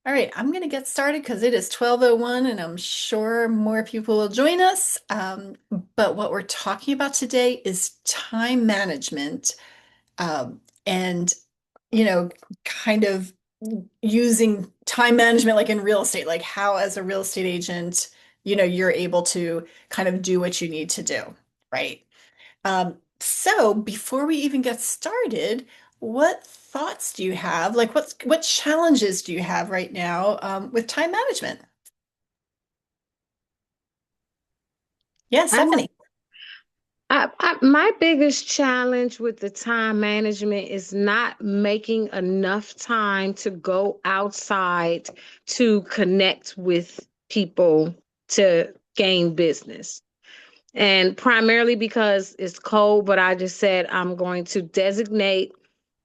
All right, I'm going to get started because it is 12:01 and I'm sure more people will join us. But what we're talking about today is time management, and, you know, kind of using time management like in real estate, like how as a real estate agent, you're able to kind of do what you need to do, right? So before we even get started, what thoughts do you have? Like what challenges do you have right now with time management? Yeah, I, Stephanie. my biggest challenge with the time management is not making enough time to go outside to connect with people to gain business. And primarily because it's cold, but I just said I'm going to designate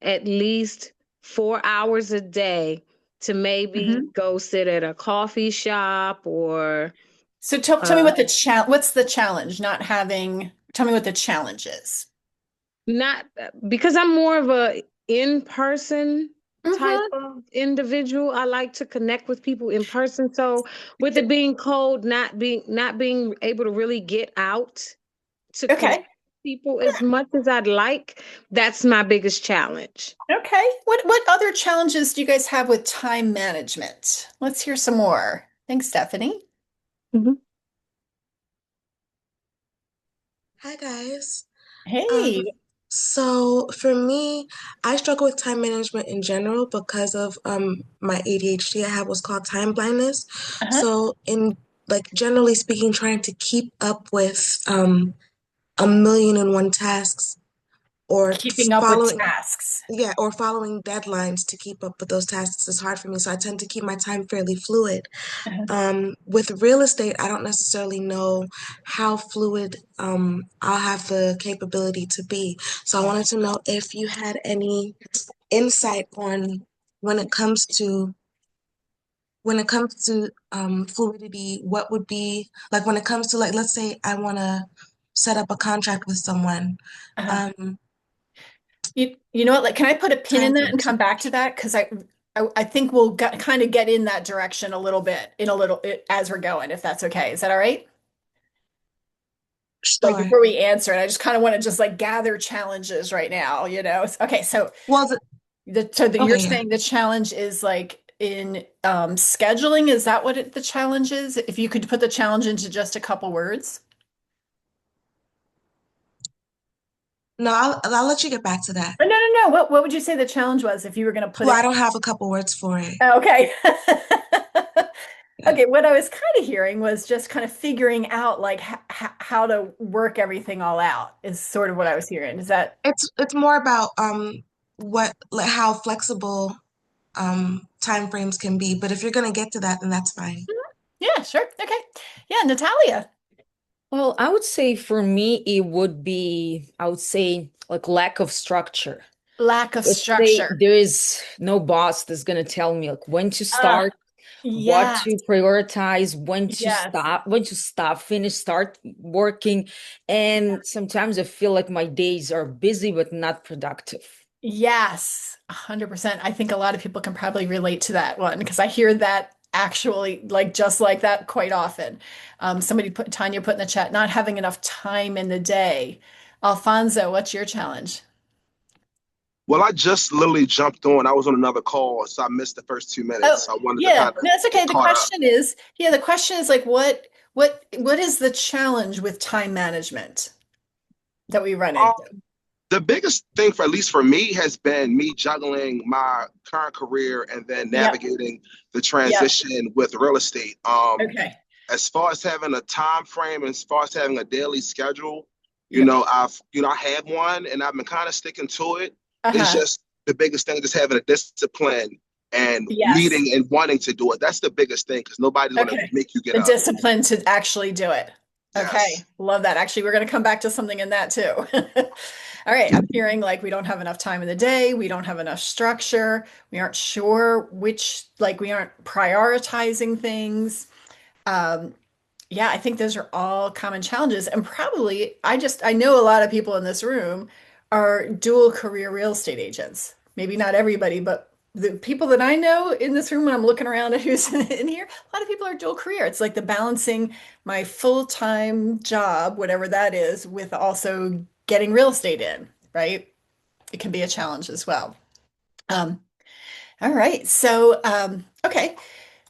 at least 4 hours a day to maybe Hmm. go sit at a coffee shop or So tell me uh, what's the challenge? Not having, tell me what the challenge is. not because I'm more of a in-person type Hmm. of individual. I like to connect with people in person. So with it being cold, not being able to really get out to connect Okay. with people as much as I'd like, that's my biggest challenge. Okay. What other challenges do you guys have with time management? Let's hear some more. Thanks, Stephanie. Mhm. Hi guys. Um, Hey. so for me, I struggle with time management in general because of my ADHD. I have what's called time blindness. Uh-huh. So in like generally speaking, trying to keep up with a million and one tasks or Keeping up with following tasks. yeah, or following deadlines to keep up with those tasks is hard for me. So I tend to keep my time fairly fluid. Uh-huh. With real estate, I don't necessarily know how fluid I'll have the capability to be. So I wanted to know if you had any insight on when it comes to fluidity, what would be like when it comes to like let's say I want to set up a contract with someone. Uh-huh. Um, You know what? Like, can I put a pin in time that and frames. come back to that? Because I think we'll kind of get in that direction a little bit as we're going, if that's okay. Is that all right? Like Sure. before we answer it, I just kind of want to just like gather challenges right now, you know? Okay, so Well, you're okay, yeah. saying the challenge is like in scheduling. Is that what the challenge is? If you could put the challenge into just a couple words. No, I'll let you get back to that. No, no, no, no. What would you say the challenge was if you were going to put Well, I it? don't have a couple words for it. Oh, okay. Yeah. Okay, what I was kind of hearing was just kind of figuring out like how to work everything all out is sort of what I was hearing. Is that? It's more about what like how flexible time frames can be. But if you're gonna get to that, then that's fine. Yeah, sure. Okay. Yeah, Natalia. Well, I would say for me, it would be, I would say, like lack of structure. Lack of Let's say structure. there is no boss that's going to tell me like when to Uh, start, what yes, to prioritize, yes, when to stop, finish, start working. And sometimes I feel like my days are busy but not productive. yes, 100%. I think a lot of people can probably relate to that one because I hear that actually like just like that quite often. Tanya put in the chat, not having enough time in the day. Alfonso, what's your challenge? Well, I just literally jumped on. I was on another call, so I missed the first 2 minutes. Oh, So I wanted to yeah, kind of no, that's okay. get The caught up. question is, yeah, the question is like what is the challenge with time management that we run Um, into? the biggest thing for at least for me has been me juggling my current career and then Yep, navigating the yep. transition with real estate. Okay. As far as having a time frame, as far as having a daily schedule, Yep. I have one and I've been kind of sticking to it. It's Uh-huh. just the biggest thing, just having a discipline and Yes. needing and wanting to do it. That's the biggest thing because nobody's going to Okay. make you get The up. discipline to actually do it. Okay. Yes. Love that. Actually, we're going to come back to something in that too. All right. I'm hearing like we don't have enough time in the day. We don't have enough structure. We aren't sure like we aren't prioritizing things. Um, yeah, I think those are all common challenges. And probably, I know a lot of people in this room are dual career real estate agents. Maybe not everybody, but the people that I know in this room when I'm looking around at who's in here, a lot of people are dual career. It's like the balancing my full-time job, whatever that is, with also getting real estate in, right? It can be a challenge as well. Um, all right. So, okay.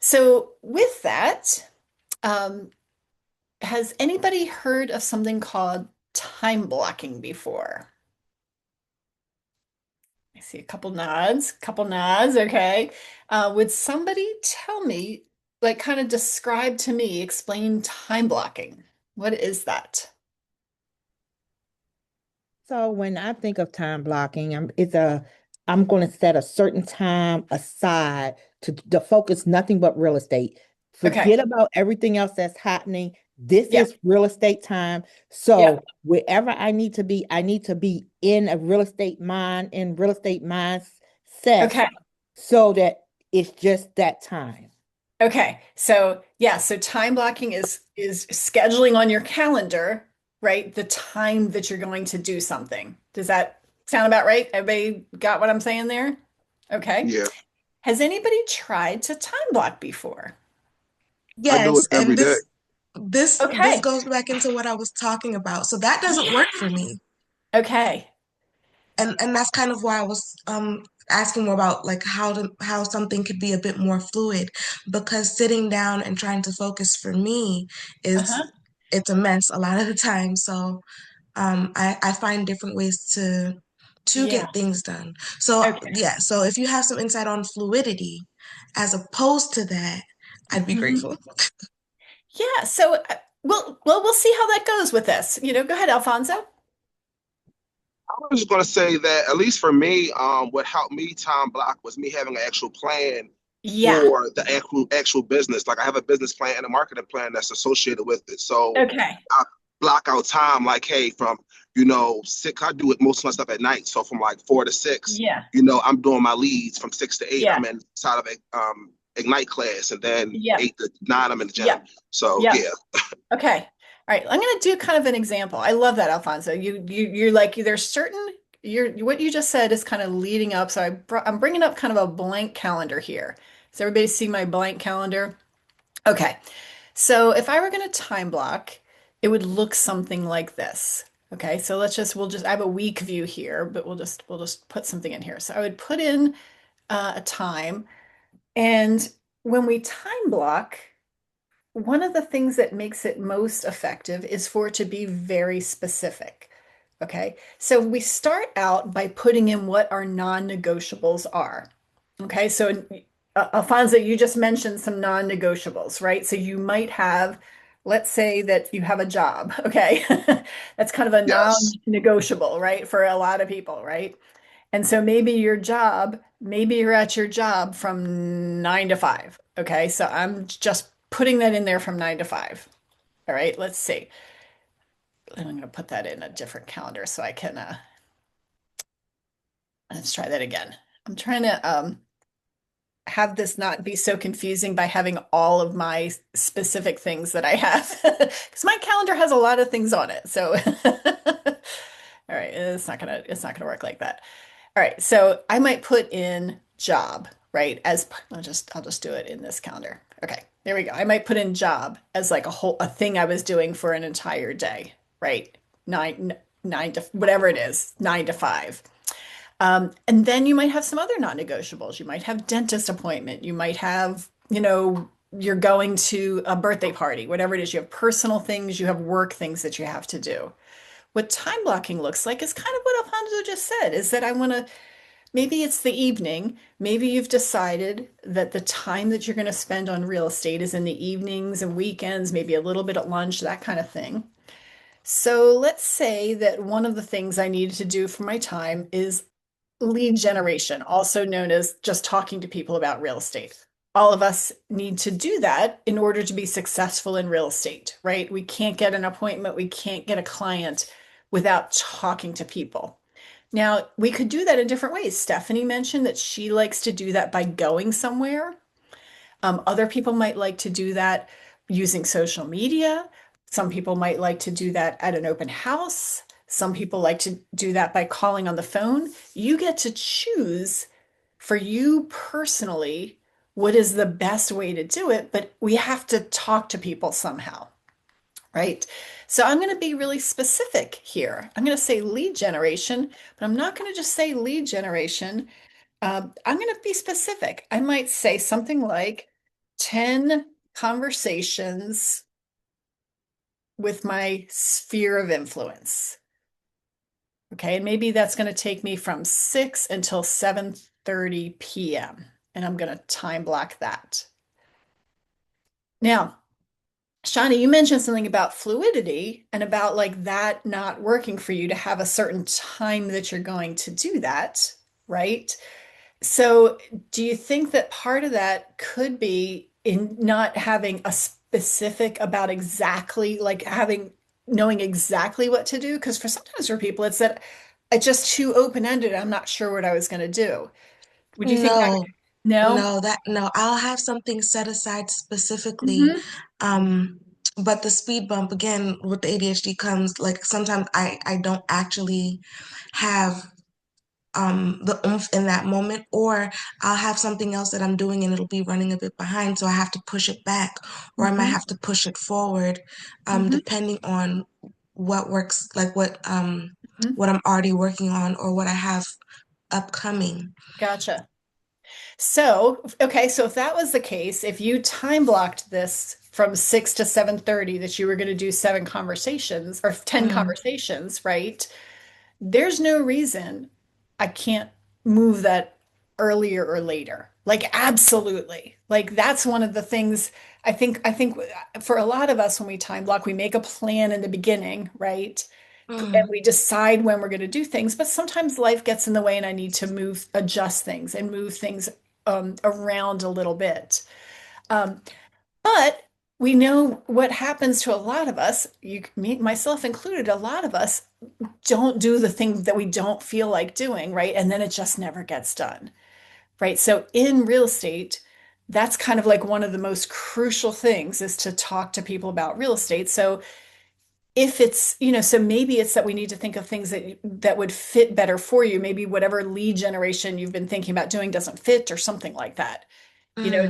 So with that, um, has anybody heard of something called time blocking before? I see a couple nods, couple nods. Okay. Would somebody tell me, like, kind of describe to me, explain time blocking? What is that? So when I think of time blocking, I'm going to set a certain time aside to focus nothing but real estate. Okay. Forget about everything else that's happening. This Yeah. is real estate time. Yeah. So wherever I need to be in a real estate mindset Okay. so that it's just that time. Okay. So yeah, so time blocking is scheduling on your calendar, right? The time that you're going to do something. Does that sound about right? Everybody got what I'm saying there? Okay. Yeah, Has anybody tried to time block before? I do Yes, it every and day. this Okay. goes back into what I was talking about. So that doesn't work for Yes. me. Okay. And that's kind of why I was asking more about like how something could be a bit more fluid, because sitting down and trying to focus for me is Uh-huh. it's a mess a lot of the time. So I find different ways to Yeah. get things done. So Okay. yeah, so if you have some insight on fluidity as opposed to that, I'd be Mhm. grateful. Yeah. So, we'll see how that goes with this. Go ahead, Alfonso. I was just gonna say that at least for me, what helped me time block was me having an actual plan Yeah. for the actual business. Like I have a business plan and a marketing plan that's associated with it. So Okay. I block out time like, hey, from six. I do it most of my stuff at night. So from like 4 to 6, Yeah. I'm doing my leads. From 6 to 8, Yeah. I'm inside of a Ignite class, and then Yeah. 8 to 9, I'm in the Yeah. gym. So Yeah. yeah, Okay. All right. I'm going to do kind of an example. I love that, Alfonso. You're like there's certain you're what you just said is kind of leading up. So I'm bringing up kind of a blank calendar here. Does everybody see my blank calendar? Okay. So if I were going to time block, it would look something like this. Okay. So I have a week view here, but we'll just put something in here. So I would put in a time, and when we time block, one of the things that makes it most effective is for it to be very specific. Okay. So we start out by putting in what our non-negotiables are. Okay. So, Alfonso, you just mentioned some non-negotiables, right? So you might have, let's say that you have a job. Okay. That's kind of a yes, non-negotiable, right? For a lot of people, right? And so maybe you're at your job from 9 to 5. Okay. So I'm just putting that in there from 9 to 5. All right. Let's see. I'm going to put that in a different calendar so I can, let's try that again. I'm trying to have this not be so confusing by having all of my specific things that I have because my calendar has a lot of things on it. So, all right, it's not gonna work like that. All right, so I might put in job, right? I'll just do it in this calendar. Okay, there we go. I might put in job as like a thing I was doing for an entire day, right? Nine to whatever it is, 9 to 5. And then you might have some other non-negotiables. You might have dentist appointment. You might have, you're going to a birthday party, whatever it is. You have personal things, you have work things that you have to do. What time blocking looks like is kind of what Alfonso just said, is that maybe it's the evening. Maybe you've decided that the time that you're going to spend on real estate is in the evenings and weekends, maybe a little bit at lunch, that kind of thing. So let's say that one of the things I needed to do for my time is lead generation, also known as just talking to people about real estate. All of us need to do that in order to be successful in real estate, right? We can't get an appointment, we can't get a client without talking to people. Now, we could do that in different ways. Stephanie mentioned that she likes to do that by going somewhere. Other people might like to do that using social media. Some people might like to do that at an open house. Some people like to do that by calling on the phone. You get to choose for you personally, what is the best way to do it? But we have to talk to people somehow, right? So I'm going to be really specific here. I'm going to say lead generation, but I'm not going to just say lead generation. I'm going to be specific. I might say something like 10 conversations with my sphere of influence. Okay, and maybe that's going to take me from 6 until 7:30 p.m. And I'm going to time block that. Now, Shawnee, you mentioned something about fluidity and about like that not working for you to have a certain time that you're going to do that, right? So, do you think that part of that could be in not having a specific about exactly like having knowing exactly what to do? Because for people, it's that it's just too open-ended. I'm not sure what I was going to do. Would you think that? No, No? no, I'll have something set aside specifically. Hmm. Um, but the speed bump again with the ADHD comes like sometimes I don't actually have the oomph in that moment, or I'll have something else that I'm doing and it'll be running a bit behind, so I have to push it back, or I might Hmm. have to push it forward, Hmm. depending on what works, like Hmm. what I'm already working on or what I have upcoming. Gotcha. So, okay, so if that was the case, if you time blocked this from 6 to 7:30 that you were going to do 7 conversations or 10 Mm, conversations, right? There's no reason I can't move that earlier or later. Like absolutely. Like that's one of the things I think for a lot of us when we time block, we make a plan in the beginning, right? And mm, we decide when we're going to do things, but sometimes life gets in the way and I need to adjust things and move things around a little bit. Um, but we know what happens to a lot of us, me, myself included, a lot of us don't do the thing that we don't feel like doing, right? And then it just never gets done, right? So in real estate, that's kind of like one of the most crucial things is to talk to people about real estate. So if it's, so maybe it's that we need to think of things that would fit better for you. Maybe whatever lead generation you've been thinking about doing doesn't fit or something like that you know,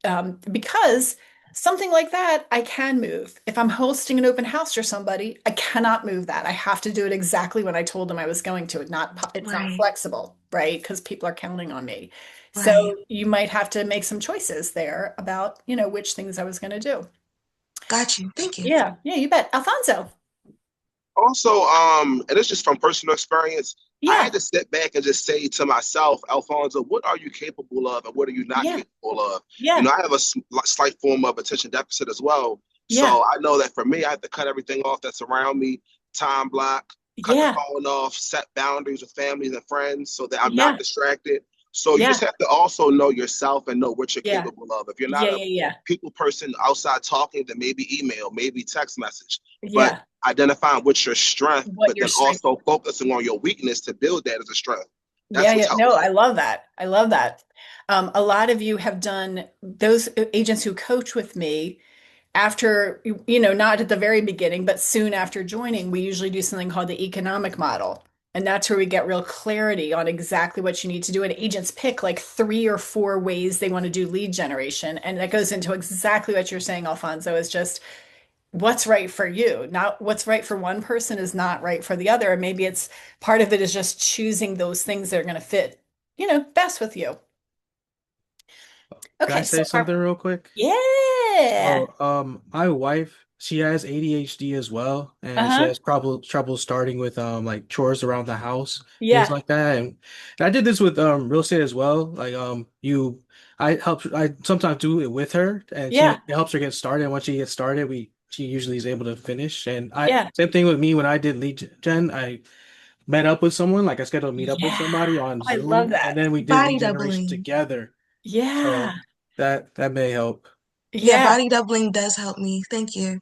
mm, because something like that I can move. If I'm hosting an open house for somebody, I cannot move that. I have to do it exactly when I told them I was going to. It's not right, flexible, right? Because people are counting on me. So right. you might have to make some choices there about, which things I was going to do. Got you. Thank you. Yeah, yeah, you bet. Alfonso. Also, and it's just from personal experience, I had Yeah, to step back and just say to myself, Alfonso, what are you capable of and what are you not yeah, capable of? yeah, I have a slight form of attention deficit as well. yeah, So I know that for me, I have to cut everything off that's around me, time block, cut the yeah, phone off, set boundaries with families and friends so that I'm not yeah, distracted. So you just yeah, have to also know yourself and know what you're yeah, capable of. If you're yeah, not a yeah, yeah, people person outside talking, then maybe email, maybe text message. But yeah. identifying what's your strength, What but your then strength. also focusing on your weakness to build that as a strength. Yeah, That's what's yeah. helped No, me. I love that. I love that. A lot of you have done those agents who coach with me after, not at the very beginning, but soon after joining, we usually do something called the economic model. And that's where we get real clarity on exactly what you need to do. And agents pick like 3 or 4 ways they want to do lead generation. And that goes into exactly what you're saying, Alfonso, is just what's right for you. Not what's right for one person is not right for the other. And maybe it's part of it is just choosing those things that are going to fit, best with you. Can I Okay, so say something real quick? yeah. So, my wife, she has ADHD as well, and she Uh-huh. has trouble starting with like chores around the house, things Yeah. like that. And I did this with real estate as well. Like I sometimes do it with her, and Yeah. it helps her get started. And once she gets started, she usually is able to finish. And I Yeah. same thing with me when I did lead gen. I met up with someone, like I scheduled a meet up with Yeah. somebody on I love Zoom, and that. then we did Body lead generation doubling. together. Yeah. So that may help. Yeah, Yeah. body doubling does help me. Thank you.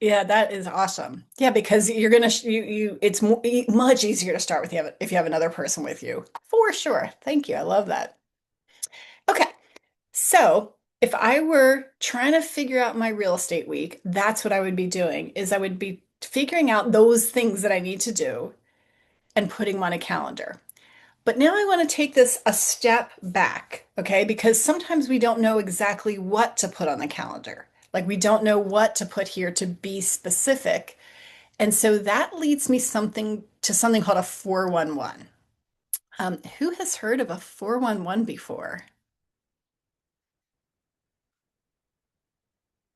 Yeah, that is awesome. Yeah, because you're gonna it's much easier to start with if you have another person with you. For sure. Thank you. I love that. Okay. So, if I were trying to figure out my real estate week, that's what I would be doing is I would be figuring out those things that I need to do and putting them on a calendar. But now I want to take this a step back, okay? Because sometimes we don't know exactly what to put on the calendar. Like we don't know what to put here to be specific. And so that leads me something called a 411. Who has heard of a 411 before?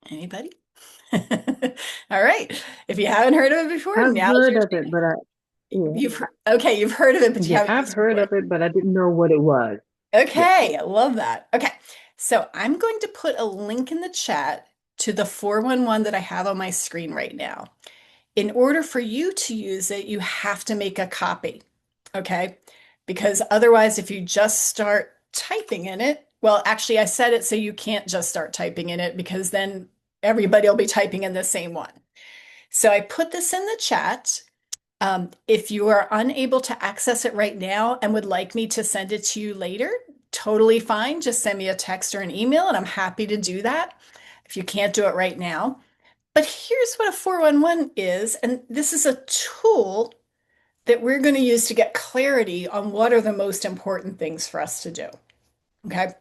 Anybody? All right. If you haven't heard of it before, I've now's heard your of it, but yeah, okay, you've heard of it, but you yeah, haven't I've used it heard before. of it, but I didn't know what it was. Yeah. Okay, I love that. Okay, so I'm going to put a link in the chat to the 411 that I have on my screen right now. In order for you to use it, you have to make a copy, okay? Because otherwise, if you just start typing in it, well, actually, I said it so you can't just start typing in it because then everybody will be typing in the same one. So I put this in the chat. If you are unable to access it right now and would like me to send it to you later, totally fine. Just send me a text or an email, and I'm happy to do that if you can't do it right now. But here's what a 411 is, and this is a tool that we're going to use to get clarity on what are the most important things for us to do. Okay.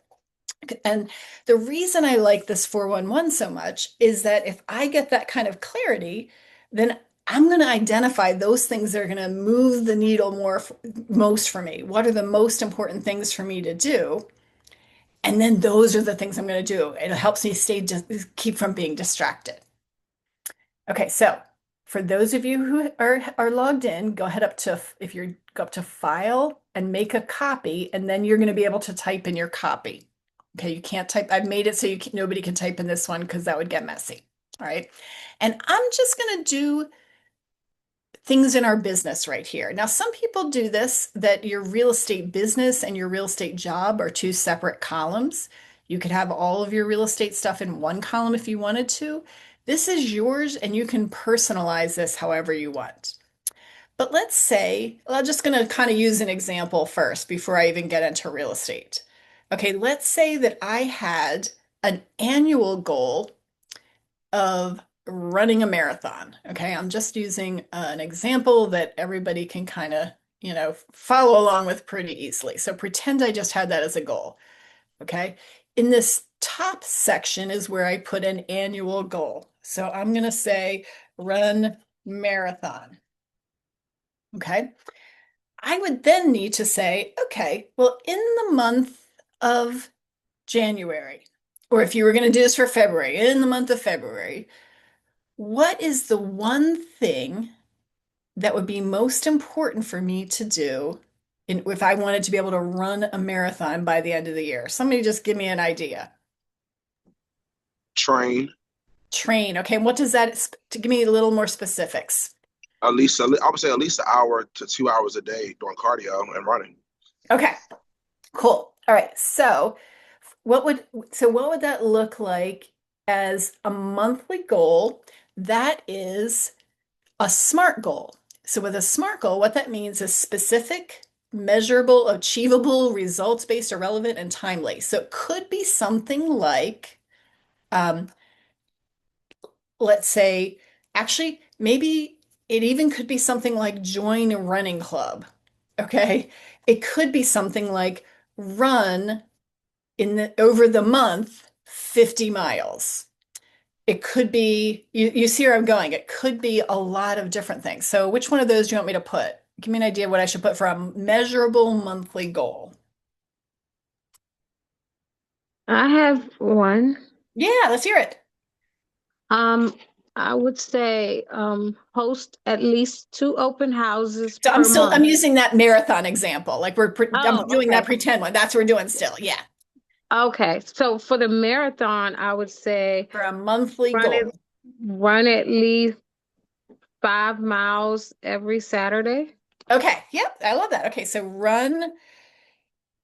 And the reason I like this 411 so much is that if I get that kind of clarity, then I'm going to identify those things that are going to move the needle most for me. What are the most important things for me to do? And then those are the things I'm going to do. It helps me keep from being distracted. Okay, so for those of you who are logged in, go ahead up to if you go up to File and make a copy, and then you're going to be able to type in your copy. Okay, you can't type. I've made it so nobody can type in this one because that would get messy. All right, and I'm just going to do things in our business right here. Now, some people do this that your real estate business and your real estate job are two separate columns. You could have all of your real estate stuff in one column if you wanted to. This is yours and you can personalize this however you want. But let's say, well, I'm just going to kind of use an example first before I even get into real estate. Okay, let's say that I had an annual goal of running a marathon. Okay, I'm just using an example that everybody can kind of, follow along with pretty easily. So pretend I just had that as a goal. Okay, in this top section is where I put an annual goal. So I'm going to say run marathon. Okay, I would then need to say, okay, well, in the month of January, or if you were going to do this for February, in the month of February, what is the one thing that would be most important for me to do if I wanted to be able to run a marathon by the end of the year? Somebody just give me an idea. Train Train. Okay, and what does that, to give me a little more specifics. I would say at least an hour to 2 hours a day doing cardio and running. Okay, cool. All right. So what would that look like as a monthly goal? That is a SMART goal. So with a SMART goal, what that means is specific, measurable, achievable, results-based, or relevant, and timely. So it could be something like, um, let's say, actually, maybe it even could be something like join a running club. Okay. It could be something like run over the month 50 miles. It could be, you see where I'm going. It could be a lot of different things. So which one of those do you want me to put? Give me an idea of what I should put for a measurable monthly goal. I have one. Yeah, let's hear it. Um, I would say host at least two open houses So per I'm month. using that marathon example. Like I'm Oh, doing that okay. pretend one. That's what we're doing still. Yeah. Okay. So for the marathon, I would say For a monthly run it goal. run at least 5 miles every Saturday. Okay. Yep. I love that. Okay. So run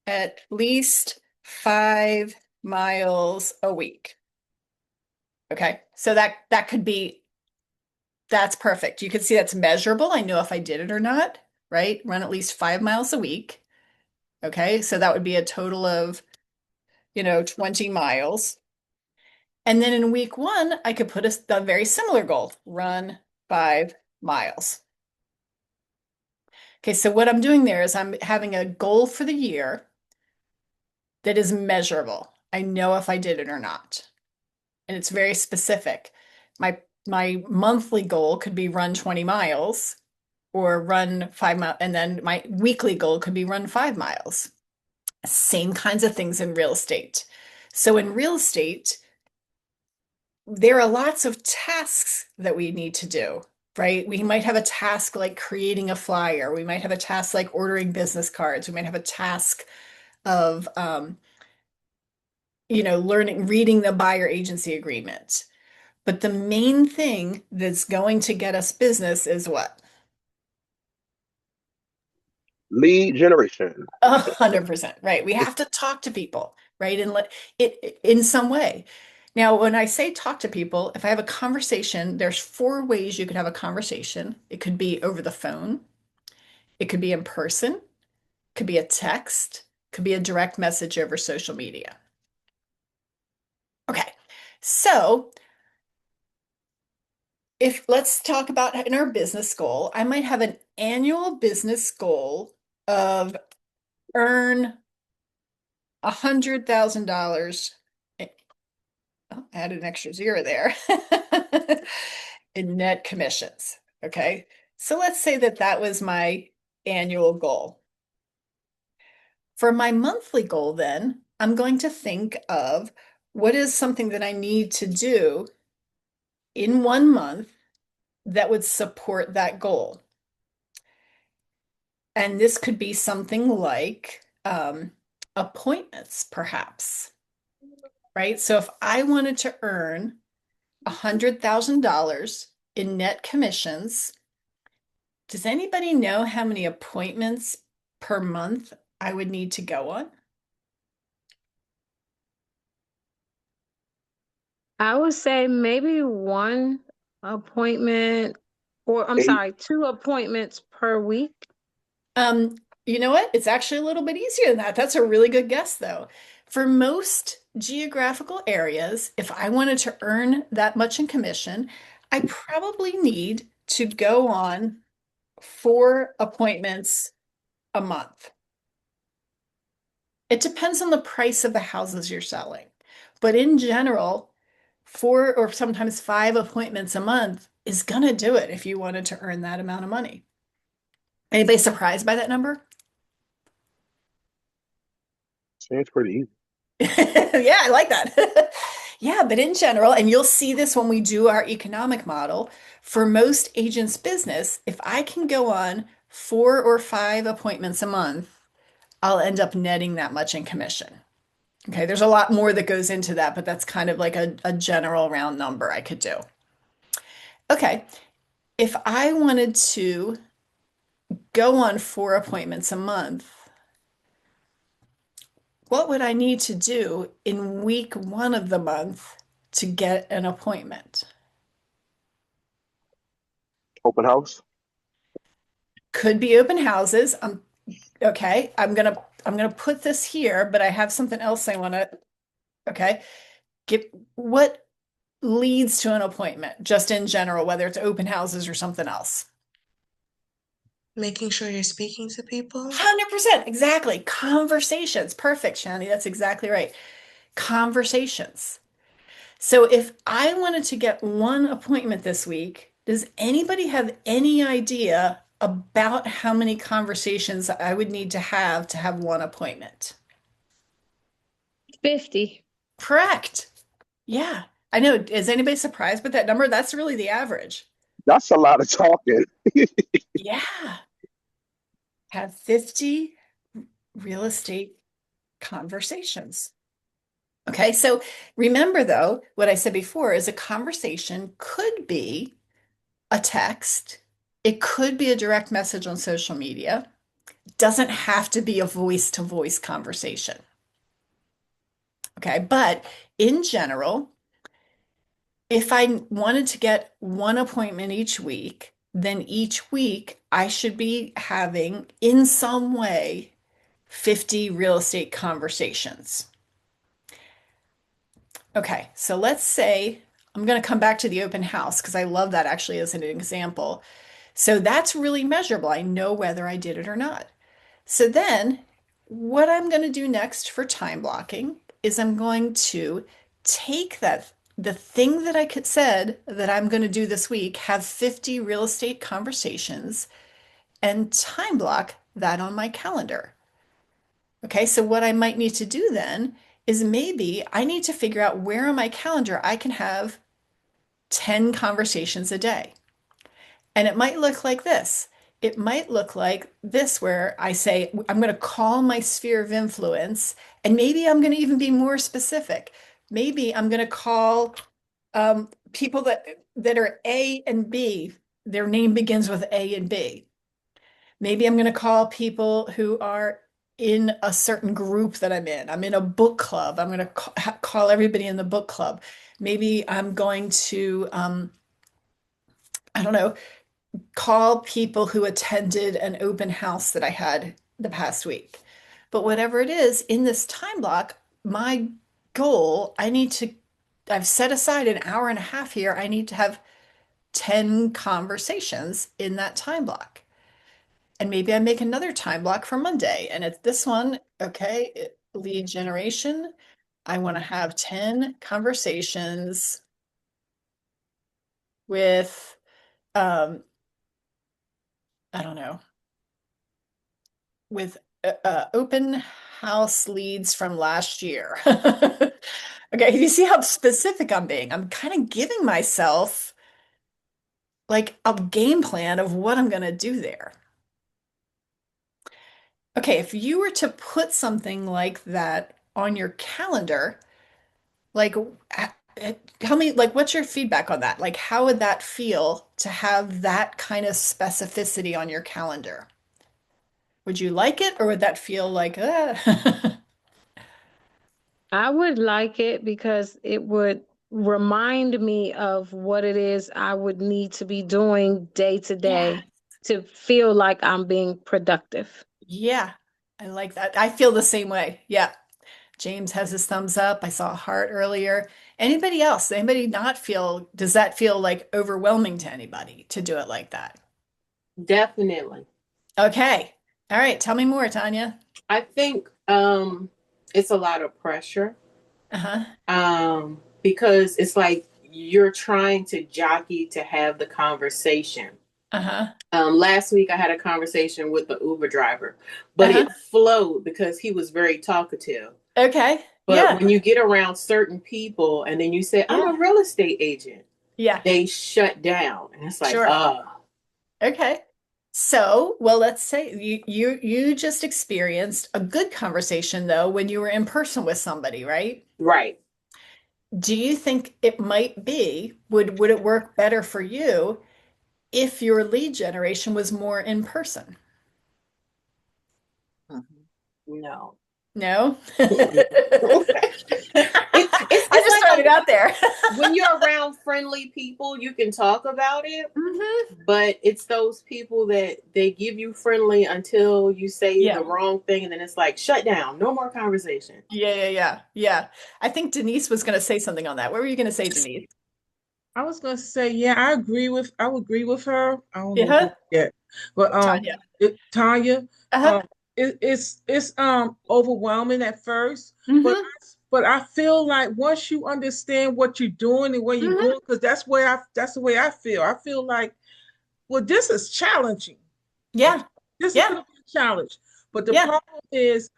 at least 5 miles a week. Okay. So that could be, that's perfect. You can see that's measurable. I know if I did it or not, right? Run at least 5 miles a week. Okay. So that would be a total of, 20 miles. And then in week one, I could put a very similar goal, run 5 miles. Okay, so what I'm doing there is I'm having a goal for the year that is measurable. I know if I did it or not. And it's very specific. My monthly goal could be run 20 miles or run 5 miles, and then my weekly goal could be run 5 miles. Same kinds of things in real estate. So in real estate, there are lots of tasks that we need to do, right? We might have a task like creating a flyer. We might have a task like ordering business cards. We might have a task of, learning, reading the buyer agency agreement. But the main thing that's going to get us business is what? Lead generation. 100%, right. We have to talk to people, right? And let it in some way. Now, when I say talk to people, if I have a conversation, there's four ways you could have a conversation. It could be over the phone, it could be in person, it could be a text, it could be a direct message over social media. Okay. So, if let's talk about in our business goal, I might have an annual business goal of earn $100,000. Oh, I added an extra zero there in net commissions. Okay. So let's say that that was my annual goal. For my monthly goal, then, I'm going to think of what is something that I need to do in 1 month that would support that goal. And this could be something like appointments, perhaps, right? So if I wanted to earn $100,000 in net commissions, does anybody know how many appointments per month I would need to go on? I would say maybe one appointment, or I'm Eight. sorry, two appointments per week. Um, you know what? It's actually a little bit easier than that. That's a really good guess, though. For most geographical areas, if I wanted to earn that much in commission, I probably need to go on 4 appointments a month. It depends on the price of the houses you're selling. But in general, 4 or sometimes 5 appointments a month is going to do it if you wanted to earn that amount of money. Anybody surprised by that number? Seems pretty easy. Yeah, I like that. Yeah, but in general, and you'll see this when we do our economic model, for most agents' business, if I can go on 4 or 5 appointments a month, I'll end up netting that much in commission. Okay, there's a lot more that goes into that, but that's kind of like a general round number I could do. Okay, if I wanted to go on 4 appointments a month, what would I need to do in week one of the month to get an appointment? Open house. Could be open houses. Okay. I'm gonna put this here, but I have something else I want to. Okay. Get what leads to an appointment, just in general, whether it's open houses or something else. Making sure you're speaking to people. 100%, exactly. Conversations. Perfect, Shani. That's exactly right. Conversations. So if I wanted to get one appointment this week, does anybody have any idea about how many conversations I would need to have one appointment? 50. Correct. Yeah. I know. Is anybody surprised by that number? That's really the average. That's a lot of talking. Yeah. Have 50 real estate conversations. Okay. So remember, though, what I said before is a conversation could be a text, it could be a direct message on social media. It doesn't have to be a voice to voice conversation. Okay. But in general, if I wanted to get one appointment each week, then each week I should be having, in some way, 50 real estate conversations. Okay, so let's say I'm going to come back to the open house because I love that actually as an example. So that's really measurable. I know whether I did it or not. So then what I'm going to do next for time blocking is I'm going to take the thing that I could said that I'm going to do this week, have 50 real estate conversations and time block that on my calendar. Okay, so what I might need to do then is maybe I need to figure out where on my calendar I can have 10 conversations a day. And it might look like this. It might look like this, where I say, I'm going to call my sphere of influence, and maybe I'm going to even be more specific. Maybe I'm going to call people that are A and B. Their name begins with A and B. Maybe I'm going to call people who are in a certain group that I'm in. I'm in a book club. I'm going to call everybody in the book club. Maybe I'm going to, I don't know, call people who attended an open house that I had the past week. But whatever it is, in this time block, my goal, I've set aside an hour and a half here. I need to have 10 conversations in that time block. And maybe I make another time block for Monday. And it's this one, okay, lead generation. I want to have 10 conversations with, um, I don't know, with open house leads from last year. Okay, you see how specific I'm being? I'm kind of giving myself like a game plan of what I'm going to do there. Okay, if you were to put something like that on your calendar, like tell me, like, what's your feedback on that? Like, how would that feel to have that kind of specificity on your calendar? Would you like it, or would that feel like, I would like it because it would remind me of what it is I would need to be doing day to yeah, day to feel like I'm being productive. yeah, I like that. I feel the same way. Yeah. James has his thumbs up. I saw a heart earlier. Anybody else? Anybody not feel, does that feel like overwhelming to anybody to do it like that? Definitely. Okay. All right. Tell me more, Tanya. I think it's a lot of pressure. Uh-huh. Because it's like you're trying to jockey to have the conversation. Uh-huh. Last week I had a conversation with the Uber driver, but Uh-huh. it flowed because he was very talkative. Okay. But Yeah. when you get around certain people and then you say, I'm Yeah. a real estate agent, Yeah. they shut down. And it's like, Sure. Okay. So, well, let's say you just experienced a good conversation though when you were in person with somebody, right? right. Do you think it might be, would it work better for you if your lead generation was more in person? No. No? I It's just like thrown it out there. when you're around friendly people, you can talk about it, Hmm. but it's those people that they give you friendly until you say Yeah. the wrong thing, and then it's like shut down, no more conversation. Yeah, yeah, yeah. Yeah. I think Denise was going to say something on that. What were you going to say, Denise? I was gonna say, yeah, I would agree with her. I don't know Yeah. who yet, but Tanya. Tanya, Uh-huh. um, it's overwhelming at first, but Hmm. but I feel like once you understand what you're doing and where you're Hmm. going, because that's the way I feel. I feel like, well, this is challenging. Okay, Yeah. this is Yeah. gonna be a challenge, but the Yeah. problem is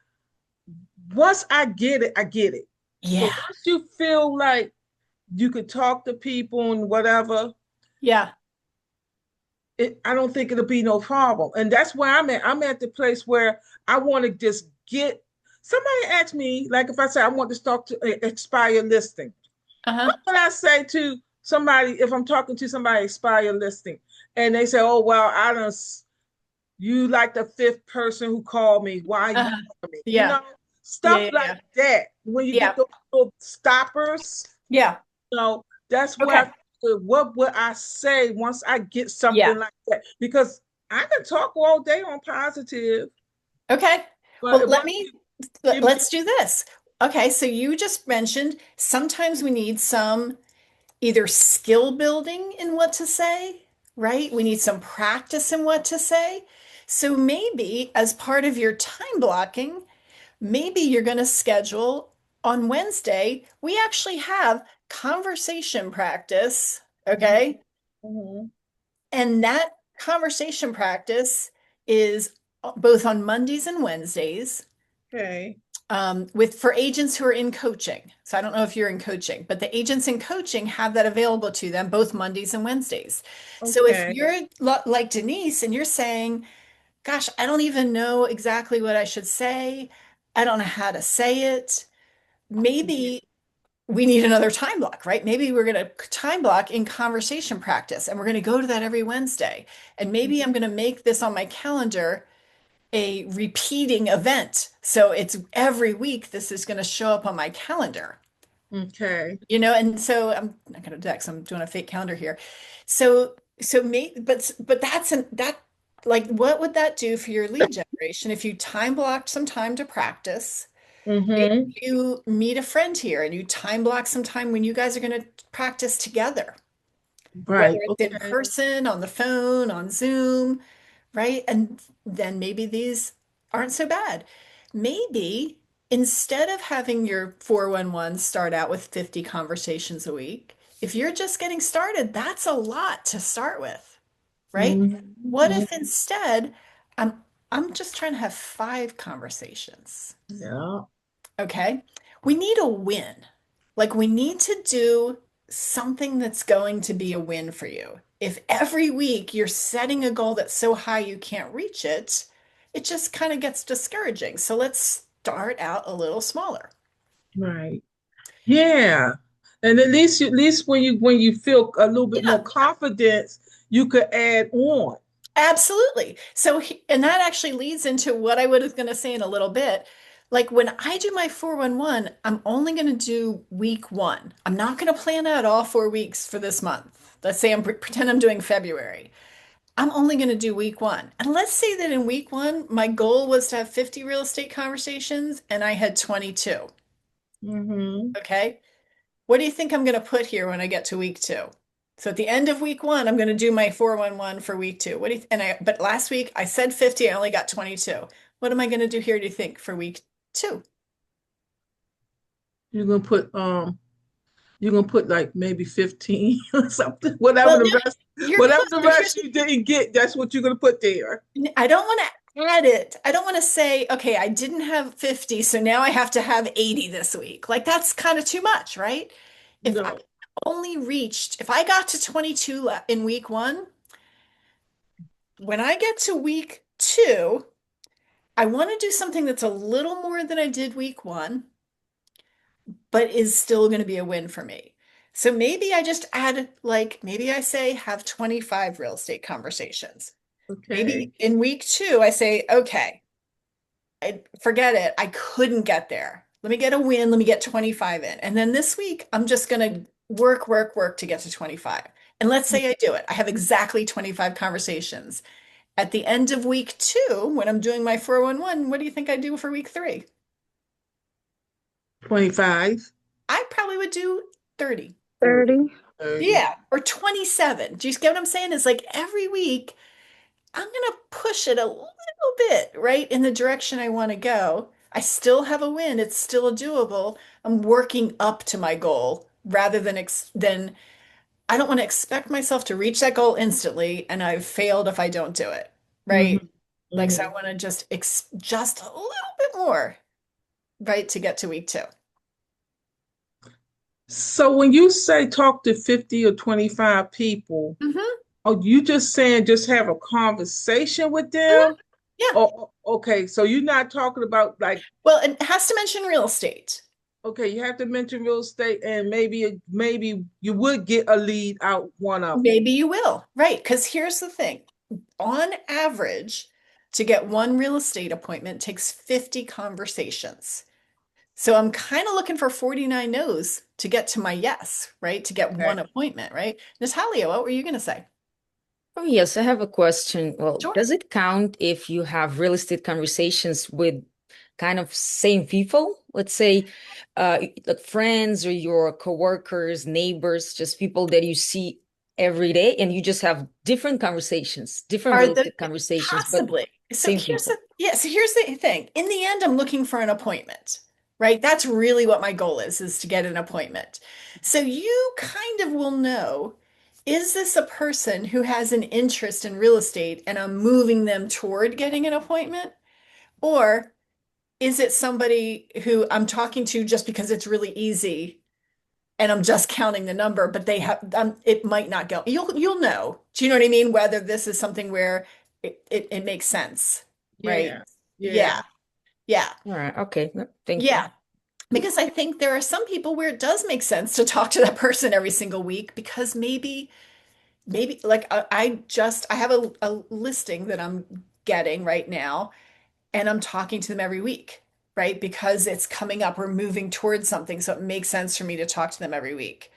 once I get it, I get it. So Yeah. once you feel like you could talk to people and whatever, Yeah. I don't think it'll be no problem. And that's where I'm at. I'm at the place where I want to just get somebody ask me, like if I say I want to start to expire listing, Uh-huh. what would I say to somebody if I'm talking to somebody expire listing? And they say, oh well, I don't you like the fifth person who called me. Why are you Uh-huh. calling me? You Yeah. know, Yeah. stuff Yeah. like Yeah. that. When you get Yeah. those little stoppers, Yeah. that's where Okay. what would I say once I get Yeah. something like that? Because I can talk all day on positive, Okay. Well, but once you give me let's do this. Okay, so you just mentioned sometimes we need some either skill building in what to say right? We need some practice in what to say. So maybe as part of your time blocking, maybe you're going to schedule on Wednesday, we actually have conversation practice, Mhm. okay? Mhm. And that conversation practice is both on Mondays and Wednesdays, Okay. with for agents who are in coaching. So I don't know if you're in coaching, but the agents in coaching have that available to them both Mondays and Wednesdays. So if Okay. you're like Denise and you're saying, gosh, I don't even know exactly what I should say, I don't know how to say it, maybe we need another time block, right? Maybe we're going to time block in conversation practice and we're going to go to that every Wednesday. And maybe I'm going to make this on my calendar a repeating event. So it's every week this is going to show up on my calendar. Okay. And so I'm not going to dex, I'm doing a fake calendar here. But that's that like what would that do for your lead generation if you time blocked some time to practice? Right? Mhm. You meet a friend here and you time block some time when you guys are going to practice together, whether Right. it's in Okay. person, on the phone, on Zoom, right? And then maybe these aren't so bad. Maybe instead of having your 411 start out with 50 conversations a week, if you're just getting started, that's a lot to start with, right? Mhm. What Mhm. if instead I'm I'm just trying to have 5 conversations? Yeah. Okay. We need a win. Like we need to do something that's going to be a win for you. If every week you're setting a goal that's so high you can't reach it, it just kind of gets discouraging. So let's start out a little smaller. Right. Yeah. And at least when you feel a little bit Yeah, more confidence, you could add on. absolutely. And that actually leads into what I was going to say in a little bit. Like when I do my 411, I'm only going to do week one. I'm not going to plan out all 4 weeks for this month. Let's say pretend I'm doing February. I'm only going to do week one. And let's say that in week one, my goal was to have 50 real estate conversations and I had 22. Mm-hmm. Okay. What do you think I'm going to put here when I get to week two? So at the end of week one, I'm going to do my 411 for week two. But last week I said 50, I only got 22. What am I going to do here, do you think, for week two? You're gonna put you're gonna put like maybe 15 or something. Well, no, you're Whatever close, the but here's rest you didn't get, that's what you're gonna put there. I don't want to add it. I don't want to say, okay, I didn't have 50, so now I have to have 80 this week. Like that's kind of too much, right? If I No. if I got to 22 in week one, when I get to week two, I want to do something that's a little more than I did week one, but is still going to be a win for me. So maybe I just add, like, maybe I say have 25 real estate conversations. Okay. Maybe in week two, I say, okay, forget it. I couldn't get there. Let me get a win. Let me get 25 in. And then this week, I'm just going to work, work, work to get to 25. And let's say I do it. I have exactly 25 conversations. At the end of week two, when I'm doing my 411, what do you think I do for week three? 25, I probably would do 30. 30, 30. 30. Yeah, or 27. Do you get what I'm saying? Is like every week I'm gonna push it a little bit right in the direction I want to go. I still have a win. It's still doable. I'm working up to my goal rather than I don't want to expect myself to reach that goal instantly, and I've failed if I don't do it. Mm-hmm. Right? Like so, I Mm-hmm. want to just a little bit more, right, to get to week two. So when you say talk to 50 or 25 people, Hmm. are you just saying just have a conversation with Hmm. them? Yeah. Oh, okay. So you're not talking about like, Well, it has to mention real estate. okay, you have to mention real estate and maybe you would get a lead out one of them. Maybe you will. Right. Because here's the thing. On average, to get one real estate appointment takes 50 conversations. So I'm kind of looking for 49 no's to get to my yes, right? To get Okay. one appointment, right? Natalia, what were you going to say? Oh, yes, I have a question. Well, Sure. does it count if you have real estate conversations with kind of same people? Let's say like friends or your coworkers, neighbors, just people that you see every day and you just have different conversations, different Are the related conversations, but possibly. So same here's the people. yeah, so here's the thing. In the end, I'm looking for an appointment, right? That's really what my goal is to get an appointment. So you kind of will know, is this a person who has an interest in real estate and I'm moving them toward getting an appointment? Or is it somebody who I'm talking to just because it's really easy and I'm just counting the number, but they have it might not go. You'll know. Do you know what I mean? Whether this is something where it makes sense, right? Yeah. Yeah. Yeah, yeah, All right. Okay. No, thank you. yeah. Because I think there are some people where it does make sense to talk to that person every single week because maybe like I have a listing that I'm getting right now and I'm talking to them every week, right? Because it's coming up, we're moving towards something, so it makes sense for me to talk to them every week.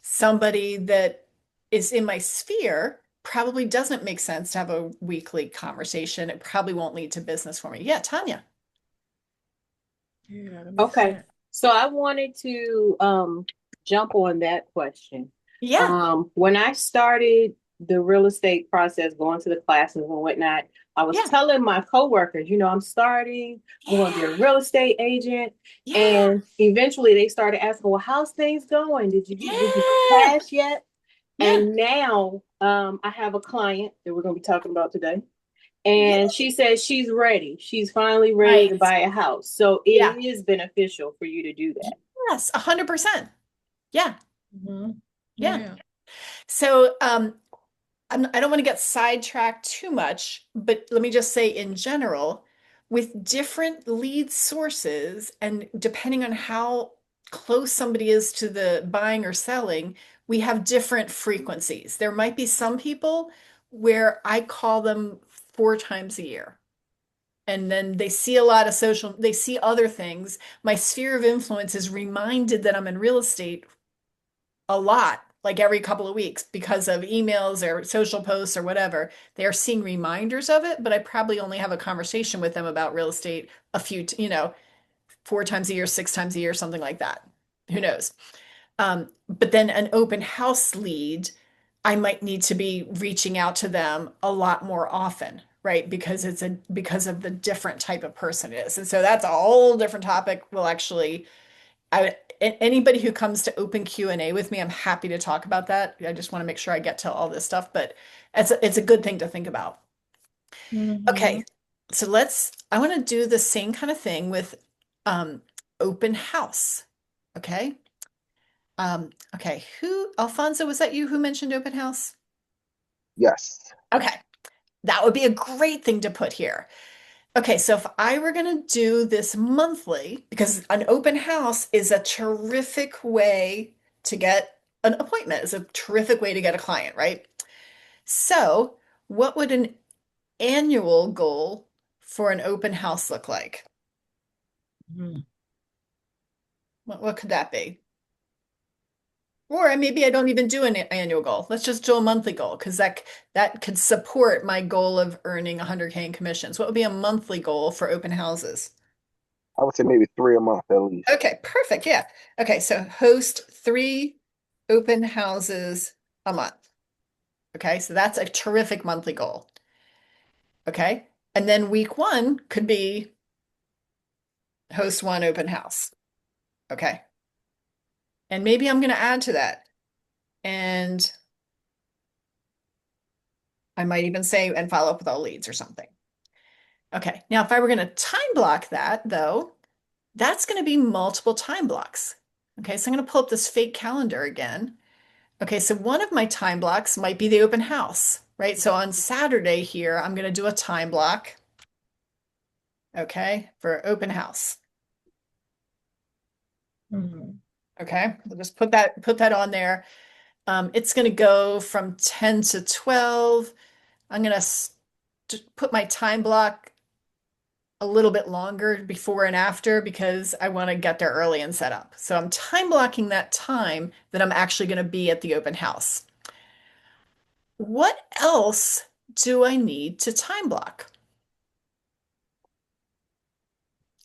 Somebody that is in my sphere probably doesn't make sense to have a weekly conversation. It probably won't lead to business for me. Yeah, Tanya. Yeah, that makes Okay. sense. So I wanted to jump on that question. Yeah, When I started the real estate process, going to the classes and whatnot, I was yeah, telling my coworkers, I'm starting, I'm going to be a yeah, real estate agent. yeah, And eventually they started asking, well, how's things going? Did you yeah, pass yet? yeah, And now I have a client that we're going to be talking about today. yeah. And she says she's ready. She's finally ready to Nice. buy a house. So it Yeah. is beneficial for you to do that. Yes, 100%. Yeah, Hmm. yeah. Yeah. So, I don't want to get sidetracked too much, but let me just say in general, with different lead sources and depending on how close somebody is to the buying or selling, we have different frequencies. There might be some people where I call them 4 times a year. And then they see a lot of they see other things. My sphere of influence is reminded that I'm in real estate a lot, like every couple of weeks because of emails or social posts or whatever. They are seeing reminders of it, but I probably only have a conversation with them about real estate a few, 4 times a year, 6 times a year, something like that. Who knows? But then an open house lead, I might need to be reaching out to them a lot more often, right? Because of the different type of person it is. And so that's a whole different topic. We'll actually anybody who comes to open Q&A with me, I'm happy to talk about that. I just want to make sure I get to all this stuff, but it's a good thing to think about. Hmm. Okay, so I want to do the same kind of thing with um, open house. Okay. Okay, Alfonso, was that you who mentioned open house? Yes. Okay, that would be a great thing to put here. Okay, so if I were going to do this monthly, because an open house is a terrific way to get an appointment, is a terrific way to get a client, right? So, what would an annual goal for an open house look like? Hmm. What could that be? Or maybe I don't even do an annual goal. Let's just do a monthly goal because that could support my goal of earning 100K in commissions. What would be a monthly goal for open houses? I would say maybe three a month at least. Okay, perfect. Yeah. Okay, so host 3 open houses a month. Okay, so that's a terrific monthly goal. Okay. And then week one could be host 1 open house. Okay. And maybe I'm going to add to that. And I might even say, and follow up with all leads or something. Okay. Now, if I were going to time block that, though, that's going to be multiple time blocks. Okay. So I'm going to pull up this fake calendar again. Okay, so one of my time blocks might be the open house, right? So on Saturday here, I'm going to do a time block, okay, for open house. Hmm. Okay, we'll just put that on there. It's going to go from 10 to 12. I'm going to put my time block a little bit longer before and after because I want to get there early and set up. So I'm time blocking that time that I'm actually going to be at the open house. What else do I need to time block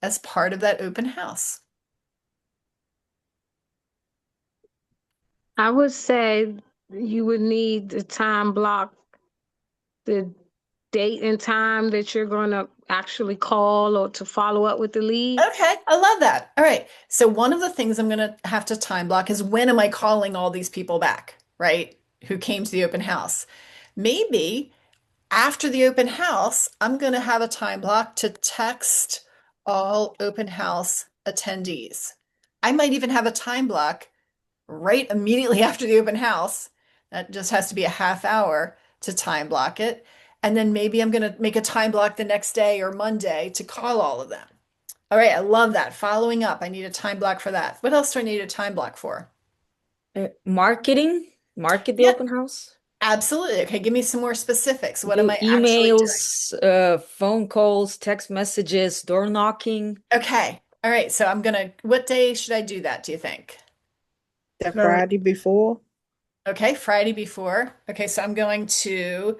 as part of that open house? I would say You would need the time block, the date and time that you're going to actually call or to follow up with the lead. Okay, I love that. All right. So one of the things I'm going to have to time block is when am I calling all these people back, right? Who came to the open house. Maybe after the open house, I'm going to have a time block to text all open house attendees. I might even have a time block right immediately after the open house. That just has to be a half hour to time block it. And then maybe I'm going to make a time block the next day or Monday to call all of them. All right, I love that. Following up, I need a time block for that. What else do I need a time block for? Marketing, market the Yep, open house. absolutely. Okay, give me some more specifics. What am Do I actually doing? emails, phone calls, text messages, door knocking. Okay, all right. So what day should I do that, do you think? The So Friday before. Okay, Friday before. Okay, so I'm going to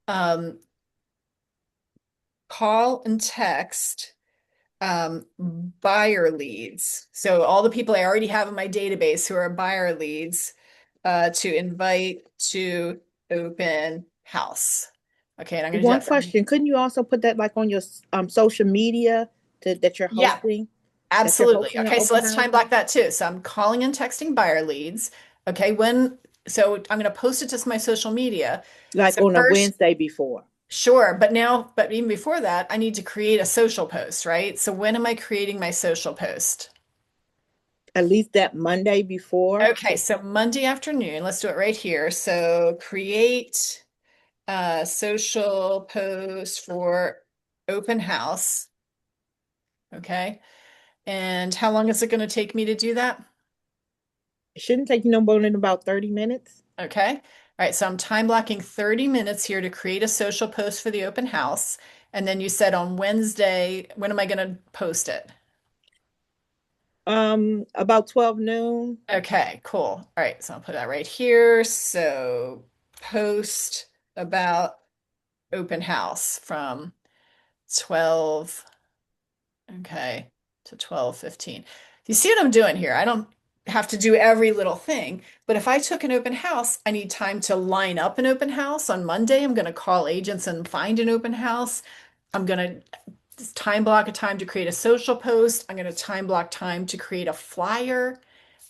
um, call and text buyer leads. So all the people I already have in my database who are buyer leads to invite to open house. Okay, and I'm going to do One that for, question, couldn't you also put that like on your social media that you're yeah, hosting, that you're absolutely. hosting an Okay, so open let's house? time block that too. So I'm calling and texting buyer leads. Okay, so I'm going to post it to my social media. Like So on a first, Wednesday before. sure, but even before that, I need to create a social post, right? So when am I creating my social post? At least that Monday before. Okay, so Monday afternoon, let's do it right here. So create a social post for open house. Okay. And how long is it going to take me to do that? It shouldn't take you no more than about 30 minutes. Okay. All right. So I'm time blocking 30 minutes here to create a social post for the open house. And then you said on Wednesday, when am I going to post it? About 12 noon. Okay, cool. All right. So I'll put that right here. So post about open house from 12, okay, to 12:15. You see what I'm doing here? I don't have to do every little thing, but if I took an open house, I need time to line up an open house. On Monday, I'm going to call agents and find an open house. I'm going to time block a time to create a social post. I'm going to time block time to create a flyer.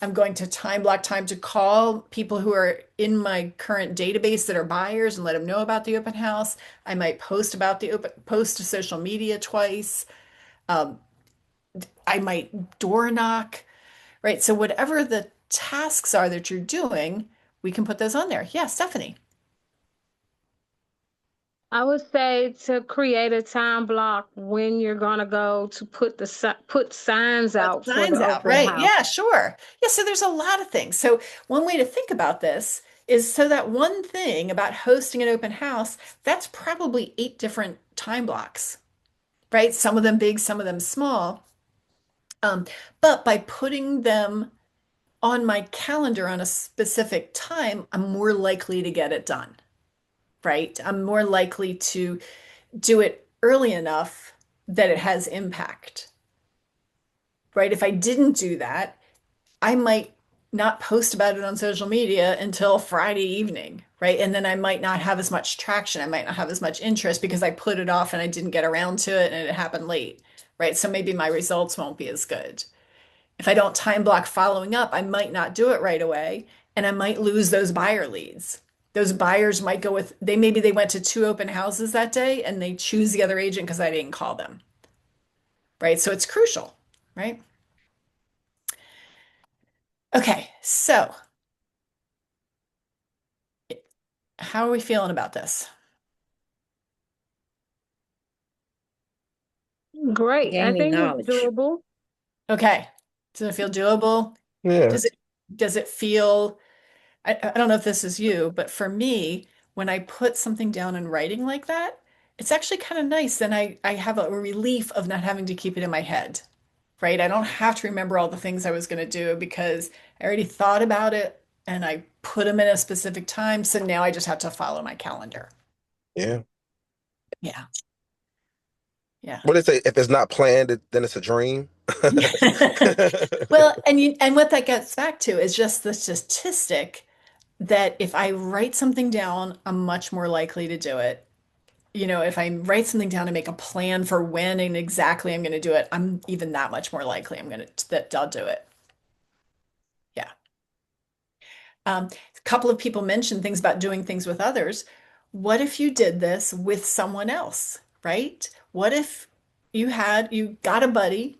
I'm going to time block time to call people who are in my current database that are buyers and let them know about the open house. I might post to social media twice. Um, I might door knock, right? So whatever the tasks are that you're doing, we can put those on there. Yeah, Stephanie. I would say to create a time block when you're gonna go to put signs Put out for signs the out, open right? house. Yeah, sure. Yeah, so there's a lot of things. So one way to think about this is so that one thing about hosting an open house, that's probably 8 different time blocks, right? Some of them big, some of them small. Um, but by putting them on my calendar on a specific time, I'm more likely to get it done, right? I'm more likely to do it early enough that it has impact, right? If I didn't do that, I might not post about it on social media until Friday evening, right? And then I might not have as much traction. I might not have as much interest because I put it off and I didn't get around to it and it happened late, right? So maybe my results won't be as good. If I don't time block following up, I might not do it right away and I might lose those buyer leads. Those buyers might go with maybe they went to 2 open houses that day and they choose the other agent because I didn't call them, right? So it's crucial, right? Okay, so how are we feeling about this? Great. I Gaining think it's knowledge. doable. Okay. Does it feel doable? Yeah. Does it does it feel I don't know if this is you, but for me, when I put something down in writing like that, it's actually kind of nice. Then I have a relief of not having to keep it in my head, right? I don't have to remember all the things I was going to do because I already thought about it and I put them in a specific time. So now I just have to follow my calendar. Yeah. Yeah. Yeah. What they say, if it's not planned, then it's a dream. Well, and what that gets back to is just the statistic that if I write something down, I'm much more likely to do it. If I write something down and make a plan for when and exactly I'm going to do it, I'm even that much more likely that I'll do it. Yeah. A couple of people mentioned things about doing things with others. What if you did this with someone else, right? What if you got a buddy,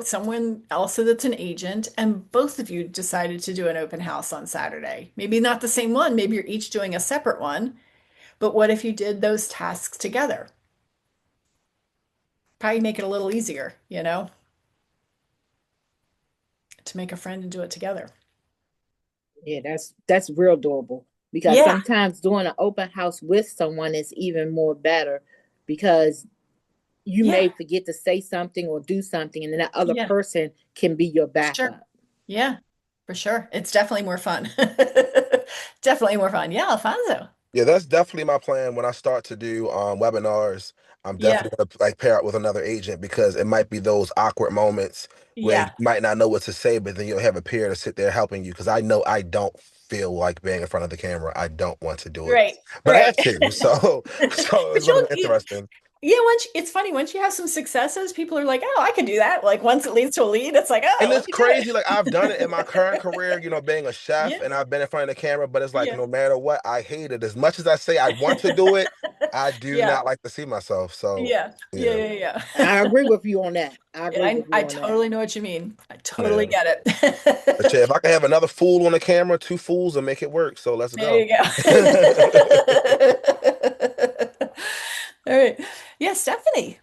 someone else that's an agent, and both of you decided to do an open house on Saturday? Maybe not the same one, maybe you're each doing a separate one, but what if you did those tasks together? Probably make it a little easier, to make a friend and do it together. Yeah, that's real doable because Yeah, sometimes doing an open house with someone is even more better because you yeah, may forget to say something or do something, and then that other yeah, person can be your sure. backup. Yeah, for sure. It's definitely more fun. Definitely more fun. Yeah, Alfonso. Yeah, that's definitely my plan when I start to do webinars. I'm Yeah, definitely gonna like pair up with another agent because it might be those awkward moments where you yeah, might not know what to say, but then you'll have a peer to sit there helping you. Because I know I don't feel like being in front of the camera. I don't want to do it, right, but I right. have to. So, so it's But gonna be interesting. yeah, it's funny, once you have some successes, people are like, oh, I can do that. Like once it leads to a lead, it's like, oh, And let it's me do crazy. it. Like I've done it in my current career, being a chef, Yeah, and I've been in front of the camera. But it's like yeah, no matter what, I hate it as much as I say I want to do it. I do yeah, not like to see myself. So, yeah, yeah, yeah, yeah, I yeah. agree with you on that. I Yeah, agree with I you on that. totally know what you mean. I totally yeah. get But yeah, it. if I can have another fool on the camera, two fools will make it work. So let's There go. you go. All right. Yeah, Stephanie.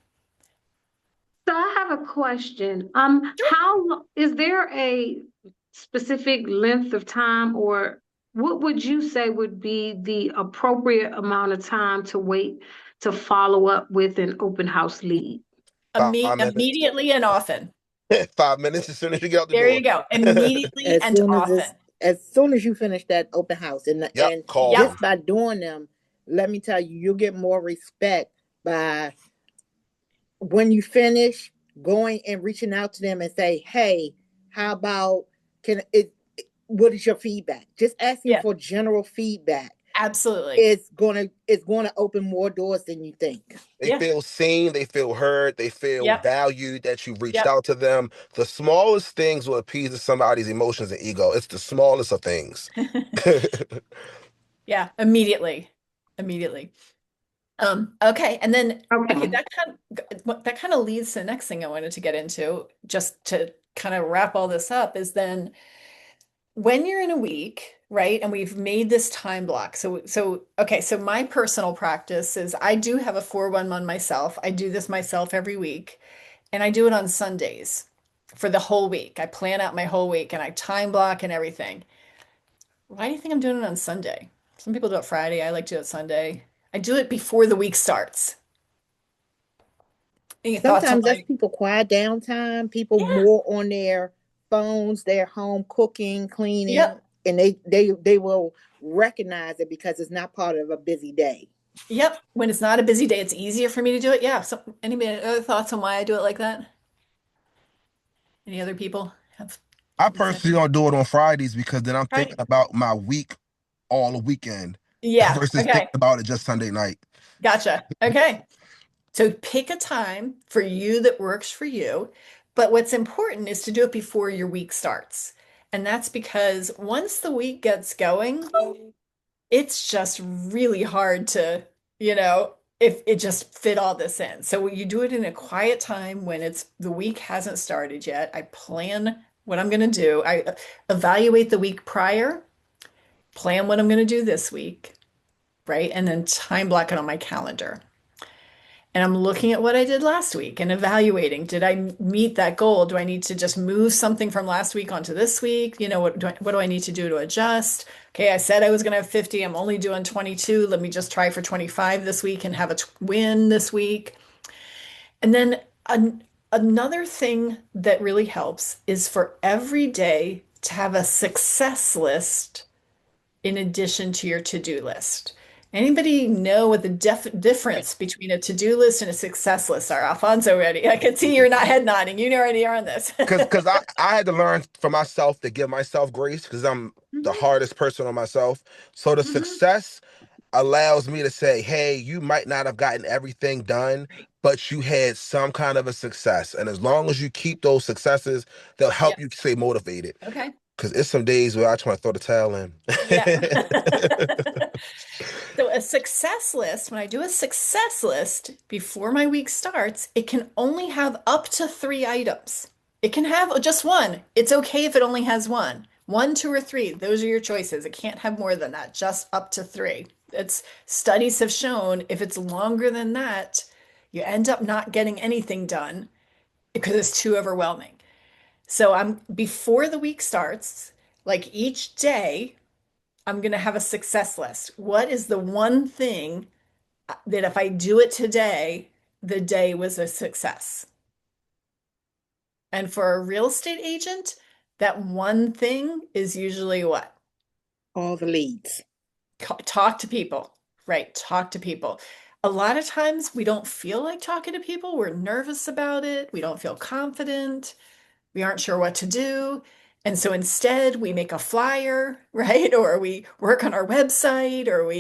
So I have a question. Sure. Is there a specific length of time, or what would you say would be the appropriate amount of time to wait to follow up with an open house lead? 5 minutes. Immediately and often. 5 minutes as soon as you get out the There door. you go. Immediately As and soon as often. this, as soon as you finish that open house, and Yep, and call Yep. them. just by doing them, let me tell you, you'll get more respect by when you finish going and reaching out to them and say, hey, how about can it what is your feedback? Just asking Yeah, for general feedback absolutely. is going to open more doors than you think. They Yeah. feel seen, they feel heard, they feel Yep. valued that you reached Yep. out to them. The smallest things will appease somebody's emotions and ego. It's the smallest of things. Yeah, immediately. Immediately. Okay, and then okay, Okay. that kind of leads to the next thing I wanted to get into, just to kind of wrap all this up, is then when you're in a week, right? And we've made this time block. So okay, so my personal practice is I do have a 411 myself. I do this myself every week, and I do it on Sundays for the whole week. I plan out my whole week and I time block and everything. Why do you think I'm doing it on Sunday? Some people do it Friday. I like to do it Sunday. I do it before the week starts. Any thoughts on Sometimes that's my? people quiet downtime, people Yeah. more on their phones, they're home cooking, cleaning, Yep. and they will recognize it because it's not part of a busy day. Yep. When it's not a busy day, it's easier for me to do it. Yeah. So, anybody other thoughts on why I do it like that? Any other people have I the same? personally don't do it on Fridays because then I'm thinking Right. about my week all the weekend Yeah. versus thinking Okay. about it just Sunday night. Gotcha. Okay. So pick a time for you that works for you. But what's important is to do it before your week starts. And that's because once the week gets going, it's just really hard to, if it just fit all this in. So you do it in a quiet time when the week hasn't started yet. I plan what I'm going to do. I evaluate the week prior, plan what I'm going to do this week, right? And then time block it on my calendar. And I'm looking at what I did last week and evaluating, did I meet that goal? Do I need to just move something from last week onto this week? What do I need to do to adjust? Okay, I said I was going to have 50. I'm only doing 22. Let me just try for 25 this week and have a win this week. And then another thing that really helps is for every day to have a success list in addition to your to-do list. Anybody know what the difference between a to-do list and a success list are? Alfonso, ready? I can see you're not head nodding. You already are on this. Because I had to learn for myself to give myself grace because I'm the hmm hardest person on myself. So the hmm success allows me to say, hey, you might not have gotten everything done, but you had some kind of a success. And as long as you keep those successes, they'll help Yep. you stay motivated. Okay. Because it's some days where I just want to throw the towel in. Yeah. So a success list, when I do a success list before my week starts, it can only have up to three items. It can have just one. It's okay if it only has one. One, two, or three. Those are your choices. It can't have more than that, just up to three. It's studies have shown if it's longer than that, you end up not getting anything done because it's too overwhelming. So I'm before the week starts, like each day, I'm going to have a success list. What is the one thing that if I do it today, the day was a success? And for a real estate agent, that one thing is usually what? All the leads. Talk to people, right? Talk to people. A lot of times we don't feel like talking to people. We're nervous about it. We don't feel confident. We aren't sure what to do. And so instead, we make a flyer, right? Or we work on our website, or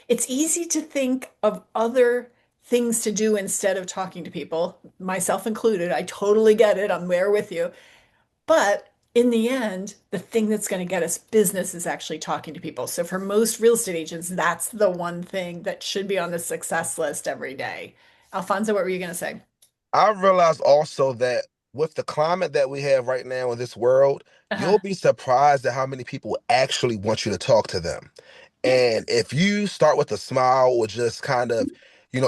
it's easy to think of other things to do instead of talking to people, myself included. I totally get it. I'm there with you. But in the end, the thing that's going to get us business is actually talking to people. So for most real estate agents, that's the one thing that should be on the success list every day. Alfonso, what were you going to say? I realized also that with the climate that we have right now in this world, you'll Uh-huh. be surprised at how many people actually want you to talk to them. Yeah. And if you start with a smile or just kind of,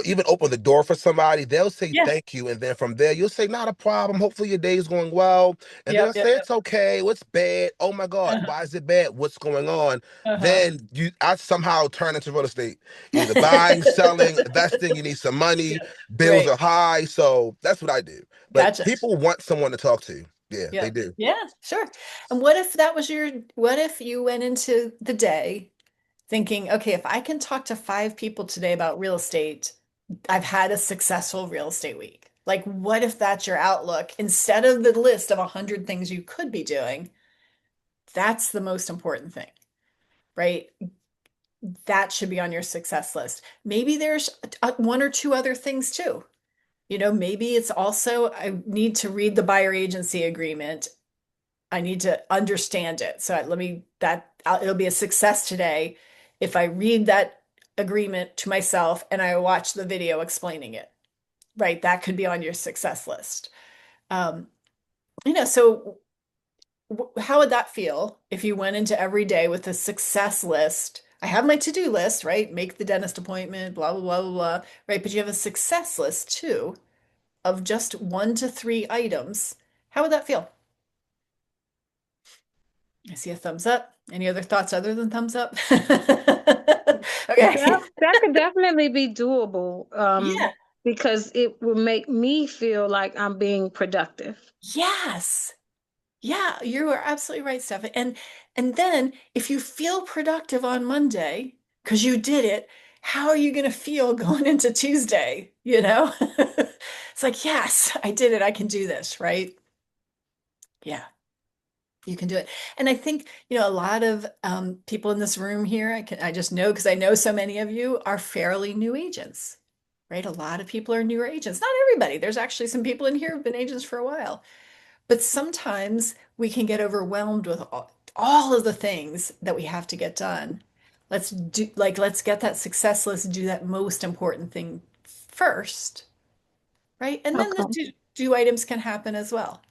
even open the door for somebody, they'll say Yeah. thank you. And then from there, you'll say, not a problem. Hopefully your day is going well. And they'll Yep. Yep. say, it's Yep. okay. What's bad? Oh my God. Uh-huh. Why is it bad? What's going on? Uh-huh. Then I somehow turn into real estate, either buying, selling, investing. You need some money. Yeah. Bills Right. are high. So that's what I do. But Gotcha. people want someone to talk to. Yeah, they Yeah. do. Yeah, sure. And what if you went into the day thinking, okay, if I can talk to five people today about real estate, I've had a successful real estate week. Like, what if that's your outlook instead of the list of 100 things you could be doing? That's the most important thing, right? That should be on your success list. Maybe there's one or two other things too. Maybe it's also I need to read the buyer agency agreement. I need to understand it. So it'll be a success today if I read that agreement to myself and I watch the video explaining it. Right? That could be on your success list. Um, so how would that feel if you went into every day with a success list? I have my to-do list, right? Make the dentist appointment, blah, blah, blah, blah, blah, right? But you have a success list too of just one to three items. How would that feel? I see a thumbs up. Any other thoughts other than thumbs up? Okay. That could definitely be doable, Yeah. because it will make me feel like I'm being productive. Yes. Yeah, you are absolutely right, Stephanie. And then if you feel productive on Monday because you did it, how are you going to feel going into Tuesday? It's like, yes, I did it. I can do this, right? Yeah. You can do it. And I think, a lot of people in this room here, I just know because I know so many of you are fairly new agents, right? A lot of people are newer agents. Not everybody. There's actually some people in here who've been agents for a while. But sometimes we can get overwhelmed with all of the things that we have to get done. Let's get that success list, do that most important thing first, right? And then the Okay. do items can happen as well,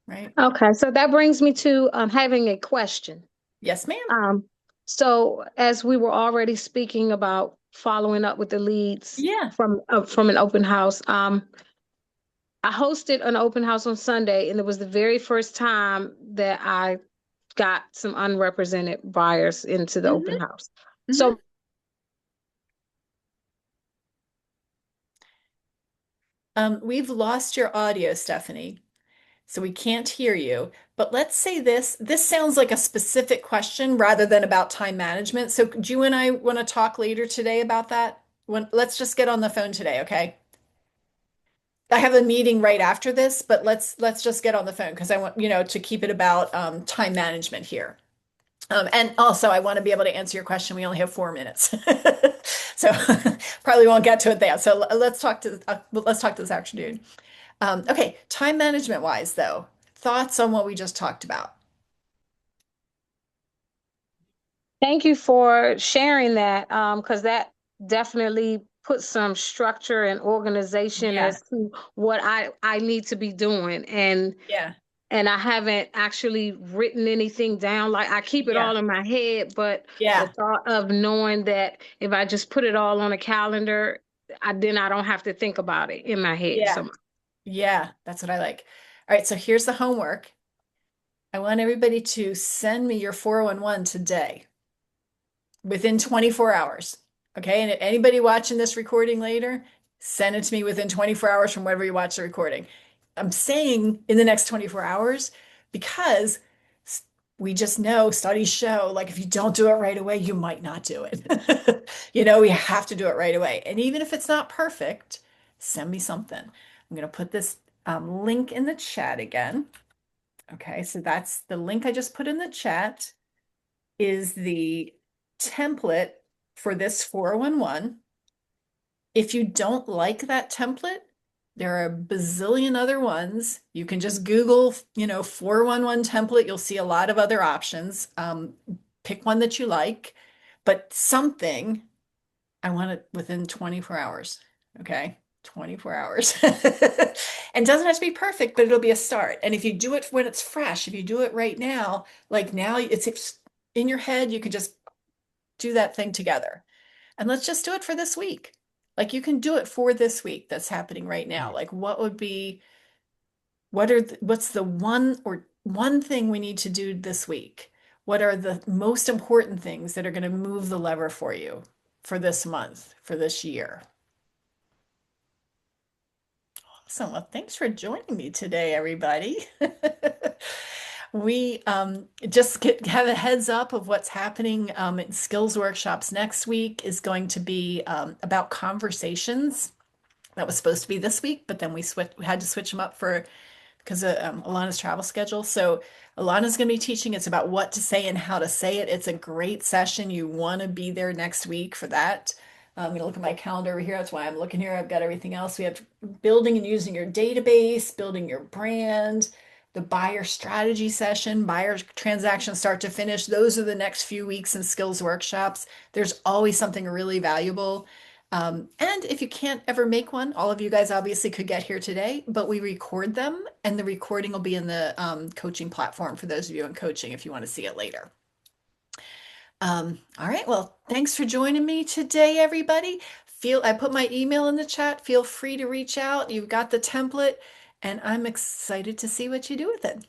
right? Okay. So that brings me to having a question. Yes, ma'am. Um, so as we were already speaking about following up with the leads Yeah. from an open house, I hosted an open house on Sunday, and it was the very first time that I got some unrepresented buyers into the open hmm house. hmm So We've lost your audio, Stephanie. so we can't hear you. But let's say this. This sounds like a specific question rather than about time management. So do you and I want to talk later today about that? Let's just get on the phone today, okay? I have a meeting right after this, but let's just get on the phone because I want, to keep it about time management here. And also, I want to be able to answer your question. We only have 4 minutes, so probably won't get to it there. So let's talk this afternoon. Okay, time management wise, though, thoughts on what we just talked about? Thank you for sharing that, because that definitely puts some structure and organization Yeah, as to what I need to be doing. yeah, And I haven't actually written anything down. Like I keep it yeah, all in my head, but the yeah, thought of knowing that if I just put it all on a calendar, then I don't have to think about it in my head. yeah, So yeah. That's what I like. All right, so here's the homework. I want everybody to send me your 411 today within 24 hours. Okay. And anybody watching this recording later, send it to me within 24 hours from wherever you watch the recording. I'm saying in the next 24 hours because we just know studies show like if you don't do it right away, you might not do it. We have to do it right away. And even if it's not perfect, send me something. I'm going to put this link in the chat again. Okay, so that's the link I just put in the chat is the template for this 411. If you don't like that template, there are a bazillion other ones. You can just Google, 411 template. You'll see a lot of other options. Pick one that you like, but something I want it within 24 hours. Okay. 24 hours. And doesn't have to be perfect, but it'll be a start. And if you do it when it's fresh, if you do it right now, like now it's in your head, you can just do that thing together. And let's just do it for this week. Like you can do it for this week that's happening right now. Like what's the one thing we need to do this week? What are the most important things that are going to move the lever for you for this month, for this year? Awesome. Well, thanks for joining me today, everybody. We have a heads up of what's happening in skills workshops next week is going to be about conversations. That was supposed to be this week, but then we had to switch them up for because of Alana's travel schedule. So Alana's going to be teaching. It's about what to say and how to say it. It's a great session. You want to be there next week for that. I'm going to look at my calendar over here. That's why I'm looking here. I've got everything else. We have building and using your database, building your brand, the buyer strategy session, buyer transaction start to finish. Those are the next few weeks in skills workshops. There's always something really valuable. And if you can't ever make one, all of you guys obviously could get here today, but we record them and the recording will be in the coaching platform for those of you in coaching if you want to see it later. All right, well, thanks for joining me today, everybody. I put my email in the chat. Feel free to reach out. You've got the template, and I'm excited to see what you do with it.